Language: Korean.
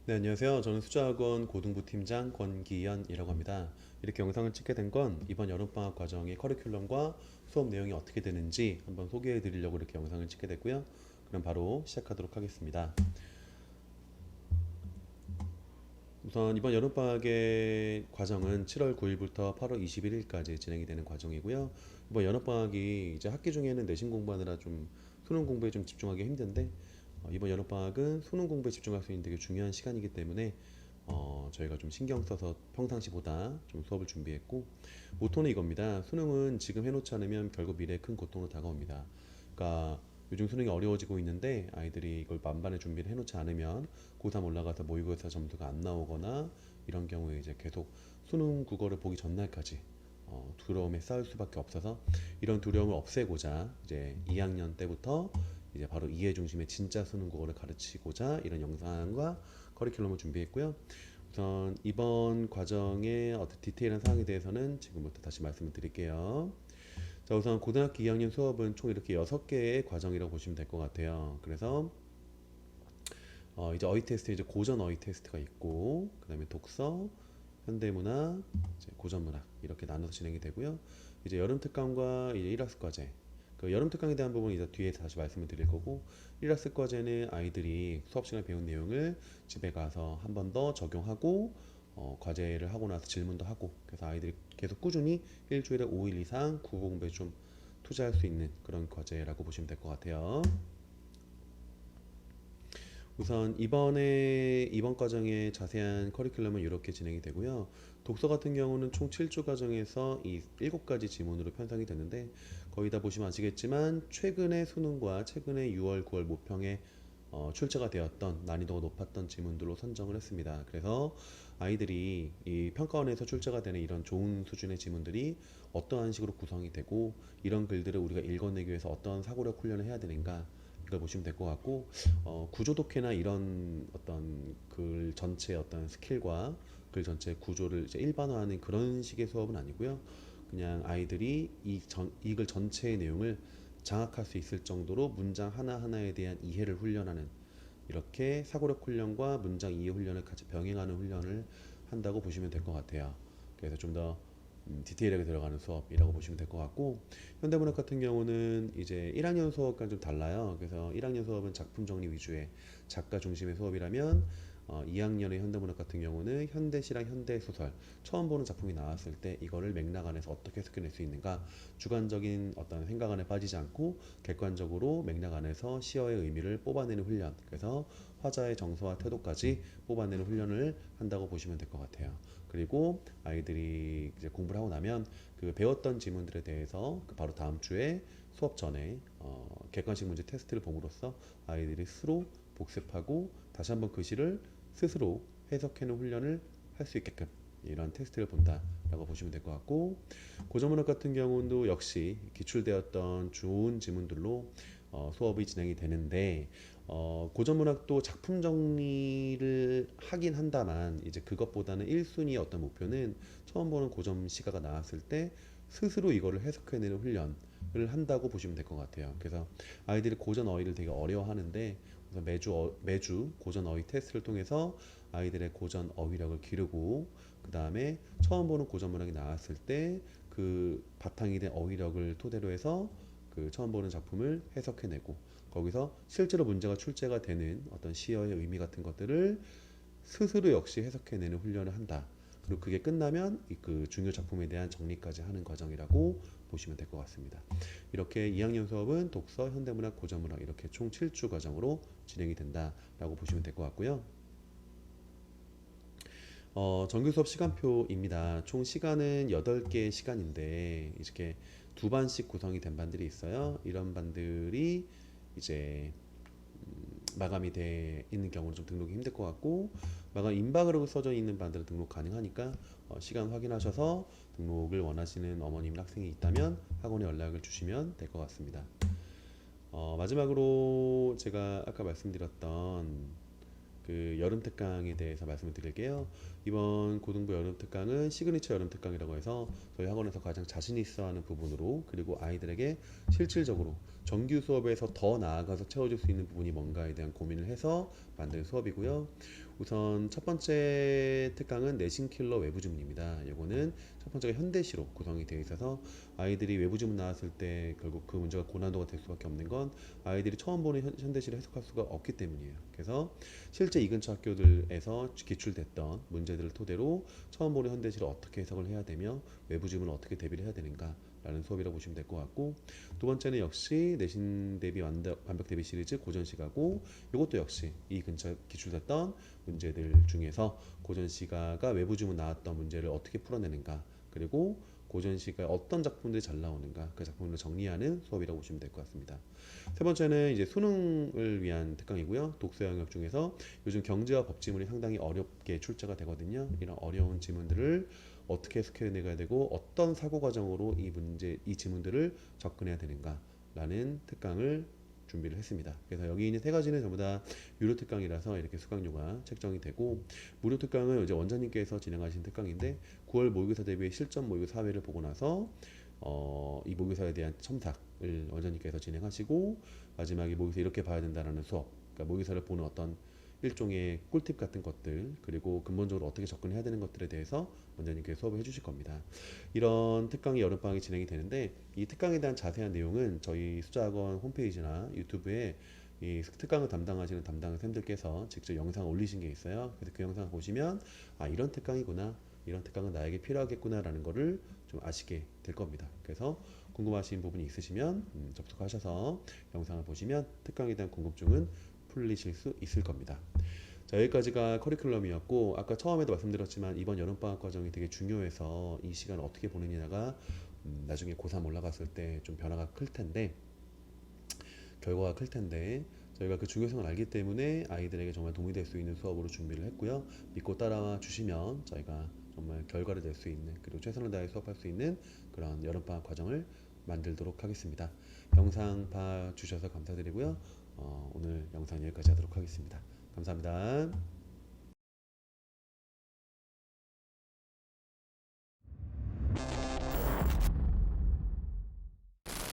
네, 안녕하세요. 저는 수자학원 고등부 팀장 권기현이라고 합니다. 이렇게 영상을 찍게 된 건 이번 여름방학 과정의 커리큘럼과 수업 내용이 어떻게 되는지 한번 소개해 드리려고 이렇게 영상을 찍게 됐고요. 그럼 바로 시작하도록 하겠습니다. 우선 이번 여름방학의 과정은 7월 9일부터 8월 21일까지 진행이 되는 과정이고요. 이번 여름방학이 이제 학기 중에는 내신 공부하느라 좀 수능 공부에 좀 집중하기 힘든데 이번 여름방학은 수능 공부에 집중할 수 있는 되게 중요한 시간이기 때문에 저희가 좀 신경 써서 평상시보다 좀 수업을 준비했고 모토는 이겁니다. 수능은 지금 해놓지 않으면 결국 미래에 큰 고통으로 다가옵니다. 그러니까 요즘 수능이 어려워지고 있는데 아이들이 이걸 만반의 준비를 해놓지 않으면 고3 올라가서 모의고사 점수가 안 나오거나 이런 경우에 이제 계속 수능 국어를 보기 전날까지 두려움에 쌓일 수밖에 없어서 이런 두려움을 없애고자 이제 2학년 때부터 이제 바로 이해 중심의 진짜 수능 국어를 가르치고자 이런 영상과 커리큘럼을 준비했고요. 우선 이번 과정의 어떤 디테일한 사항에 대해서는 지금부터 다시 말씀을 드릴게요. 자, 우선 고등학교 2학년 수업은 총 이렇게 6개의 과정이라고 보시면 될 것 같아요. 그래서 이제 어휘 테스트, 이제 고전 어휘 테스트가 있고, 그 다음에 독서, 현대문학, 이제 고전문학 이렇게 나눠서 진행이 되고요. 이제 여름 특강과 이제 일학습 과제. 그 여름 특강에 대한 부분은 이제 뒤에 다시 말씀을 드릴 거고, 일학습 과제는 아이들이 수업 시간에 배운 내용을 집에 가서 한 번 더 적용하고 과제를 하고 나서 질문도 하고, 그래서 아이들이 계속 꾸준히 일주일에 5일 이상 국어 공부에 좀 투자할 수 있는 그런 과제라고 보시면 될 것 같아요. 우선 이번 과정의 자세한 커리큘럼은 이렇게 진행이 되고요. 독서 같은 경우는 총 7주 과정에서 이 7가지 지문으로 편성이 되는데 거의 다 보시면 아시겠지만 최근의 수능과 최근의 6월, 9월 모평에 출제가 되었던 난이도가 높았던 지문들로 선정을 했습니다. 그래서 아이들이 이 평가원에서 출제가 되는 이런 좋은 수준의 지문들이 어떠한 식으로 구성이 되고 이런 글들을 우리가 읽어내기 위해서 어떤 사고력 훈련을 해야 되는가 이걸 보시면 될 것 같고 구조 독해나 이런 어떤 글 전체의 어떤 스킬과 글 전체의 구조를 이제 일반화하는 그런 식의 수업은 아니고요. 그냥 아이들이 이 글 전체의 내용을 장악할 수 있을 정도로 문장 하나하나에 대한 이해를 훈련하는 이렇게 사고력 훈련과 문장 이해 훈련을 같이 병행하는 훈련을 한다고 보시면 될 것 같아요. 그래서 좀 더 디테일하게 들어가는 수업이라고 보시면 될 것 같고 현대문학 같은 경우는 이제 1학년 수업과는 좀 달라요. 그래서 1학년 수업은 작품 정리 위주의 작가 중심의 수업이라면 2학년의 현대문학 같은 경우는 현대시랑 현대소설 처음 보는 작품이 나왔을 때 이거를 맥락 안에서 어떻게 해석해낼 수 있는가 주관적인 어떤 생각 안에 빠지지 않고 객관적으로 맥락 안에서 시어의 의미를 뽑아내는 훈련 그래서 화자의 정서와 태도까지 뽑아내는 훈련을 한다고 보시면 될 것 같아요. 그리고 아이들이 이제 공부를 하고 나면 그 배웠던 지문들에 대해서 그 바로 다음 주에 수업 전에 객관식 문제 테스트를 봄으로써 아이들이 스스로 복습하고 다시 한번 그 시를 스스로 해석하는 훈련을 할 수 있게끔 이런 테스트를 본다라고 보시면 될 것 같고 고전문학 같은 경우도 역시 기출되었던 좋은 지문들로 수업이 진행이 되는데 고전문학도 작품 정리를 하긴 한다만 이제 그것보다는 1순위의 어떤 목표는 처음 보는 고전 시가가 나왔을 때 스스로 이거를 해석해내는 훈련을 한다고 보시면 될 것 같아요. 그래서 아이들이 고전 어휘를 되게 어려워하는데 우선 매주 고전 어휘 테스트를 통해서 아이들의 고전 어휘력을 기르고 그 다음에 처음 보는 고전 문학이 나왔을 때 그 바탕이 된 어휘력을 토대로 해서 그 처음 보는 작품을 해석해내고 거기서 실제로 문제가 출제가 되는 어떤 시어의 의미 같은 것들을 스스로 역시 해석해내는 훈련을 한다. 그리고 그게 끝나면 그 중요 작품에 대한 정리까지 하는 과정이라고 보시면 될 것 같습니다. 이렇게 2학년 수업은 독서, 현대문학, 고전문학 이렇게 총 7주 과정으로 진행이 된다라고 보시면 될 것 같고요. 정규 수업 시간표입니다. 총 시간은 8개의 시간인데 이렇게 두 반씩 구성이 된 반들이 있어요. 이런 반들이 이제 마감이 돼 있는 경우는 좀 등록이 힘들 것 같고 마감 임박으로 써져 있는 반들은 등록 가능하니까 시간 확인하셔서 등록을 원하시는 어머님 학생이 있다면 학원에 연락을 주시면 될 것 같습니다. 마지막으로 제가 아까 말씀드렸던 그 여름 특강에 대해서 말씀을 드릴게요. 이번 고등부 여름 특강은 시그니처 여름 특강이라고 해서 저희 학원에서 가장 자신 있어 하는 부분으로 그리고 아이들에게 실질적으로 정규 수업에서 더 나아가서 채워줄 수 있는 부분이 뭔가에 대한 고민을 해서 만든 수업이고요. 우선 첫 번째 특강은 내신 킬러 외부 지문입니다. 이거는 첫 번째가 현대시로 구성이 되어 있어서 아이들이 외부 지문 나왔을 때 결국 그 문제가 고난도가 될 수밖에 없는 건 아이들이 처음 보는 현대시를 해석할 수가 없기 때문이에요. 그래서 실제 이 근처 학교들에서 기출됐던 문제들을 토대로 처음 보는 현대시를 어떻게 해석을 해야 되며 외부 지문을 어떻게 대비를 해야 되는가 라는 수업이라고 보시면 될 것 같고, 두 번째는 역시 내신 대비 완벽 대비 시리즈 고전시가고, 이것도 역시 이 근처 기출됐던 문제들 중에서 고전시가가 외부 지문 나왔던 문제를 어떻게 풀어내는가, 그리고 고전시가에 어떤 작품들이 잘 나오는가, 그 작품을 정리하는 수업이라고 보시면 될 것 같습니다. 세 번째는 이제 수능을 위한 특강이고요. 독서 영역 중에서 요즘 경제와 법 지문이 상당히 어렵게 출제가 되거든요. 이런 어려운 지문들을 어떻게 해석해내야 되고 어떤 사고 과정으로 이 지문들을 접근해야 되는가라는 특강을 준비를 했습니다. 그래서 여기 있는 세 가지는 전부 다 유료 특강이라서 이렇게 수강료가 책정이 되고, 무료 특강은 이제 원장님께서 진행하신 특강인데 9월 모의고사 대비 실전 모의고사 사회를 보고 나서 이 모의고사에 대한 첨삭을 원장님께서 진행하시고, 마지막에 모의고사 이렇게 봐야 된다라는 수업, 그러니까 모의고사를 보는 어떤 일종의 꿀팁 같은 것들, 그리고 근본적으로 어떻게 접근해야 되는 것들에 대해서 원장님께서 수업을 해주실 겁니다. 이런 특강이 여름방학에 진행이 되는데, 이 특강에 대한 자세한 내용은 저희 숫자학원 홈페이지나 유튜브에 이 특강을 담당하시는 담당생들께서 직접 영상 올리신 게 있어요. 그래서 그 영상 보시면 이런 특강이구나, 이런 특강은 나에게 필요하겠구나라는 거를 좀 아시게 될 겁니다. 그래서 궁금하신 부분이 있으시면 접속하셔서 영상을 보시면 특강에 대한 궁금증은 풀리실 수 있을 겁니다. 자, 여기까지가 커리큘럼이었고, 아까 처음에도 말씀드렸지만 이번 여름방학 과정이 되게 중요해서 이 시간을 어떻게 보내느냐가 나중에 고3 올라갔을 때 좀 변화가 클 텐데, 결과가 클 텐데, 저희가 그 중요성을 알기 때문에 아이들에게 정말 도움이 될 수 있는 수업으로 준비를 했고요. 믿고 따라와 주시면 저희가 정말 결과를 낼 수 있는, 그리고 최선을 다해 수업할 수 있는 그런 여름방학 과정을 만들도록 하겠습니다. 영상 봐주셔서 감사드리고요. 오늘 영상 여기까지 하도록 하겠습니다. 감사합니다.